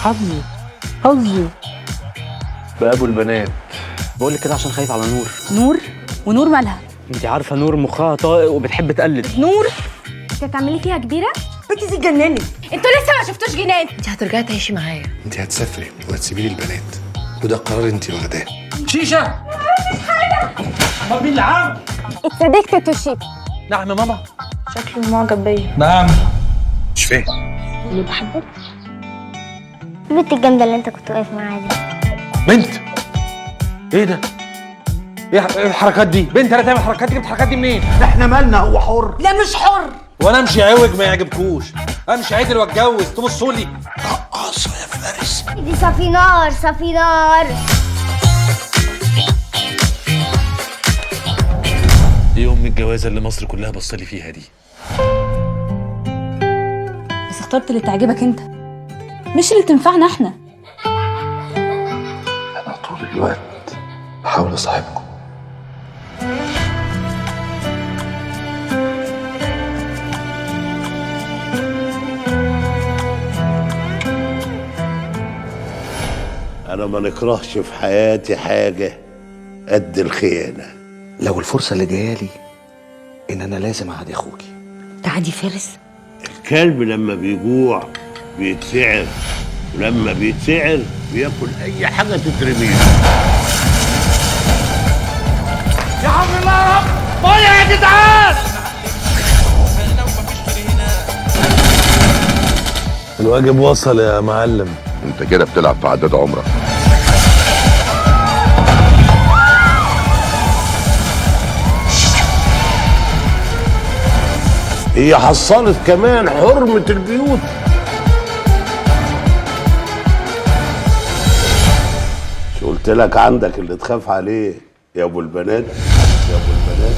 حظي بابو البنات. بقول لك كده عشان خايف على نور. نور؟ ونور مالها؟ انت عارفه نور مخها طائق وبتحب تقلد. نور؟ انت هتعملي فيها كبيره؟ بنتي دي اتجننت. انتوا لسه ما شفتوش جنان. انت هترجعي تعيشي معايا. انت هتسافري وهتسيبي لي البنات، وده قرار انت واخداه. شيشه. طب مين اللي عامل؟ اتصدقت توشي. نعم يا ماما. شكله معجب بيا. نعم. مش فاهم. اللي بحبك البنت الجامده اللي انت كنت واقف معاها دي. بنت؟ ايه ده؟ ايه الحركات دي؟ بنت انا تعمل الحركات دي؟ جبت الحركات دي منين؟ احنا مالنا، هو حر. لا مش حر. وانا امشي عوج ما يعجبكوش، امشي عدل واتجوز تبصوا لي. رقاصه يا فارس. دي صفينار صفينار. دي ام الجوازه اللي مصر كلها بصلي فيها دي. بس اخترت اللي تعجبك انت، مش اللي تنفعنا احنا. انا طول الوقت بحاول اصاحبكم. أنا ما نكرهش في حياتي حاجة قد الخيانة. لو الفرصه اللي جايه لي ان انا لازم اعادي اخوكي. تعدي فارس؟ الكلب لما بيجوع بيتسعر، ولما بيتسعر بياكل أي حاجة تترميه. يا حول الله يا رب، طالع يا جدعان. الواجب وصل يا معلم. انت كده بتلعب في عداد عمرك. هي حصلت كمان حرمة البيوت. مش قلت لك عندك اللي تخاف عليه يا ابو البنات؟ يا ابو البنات.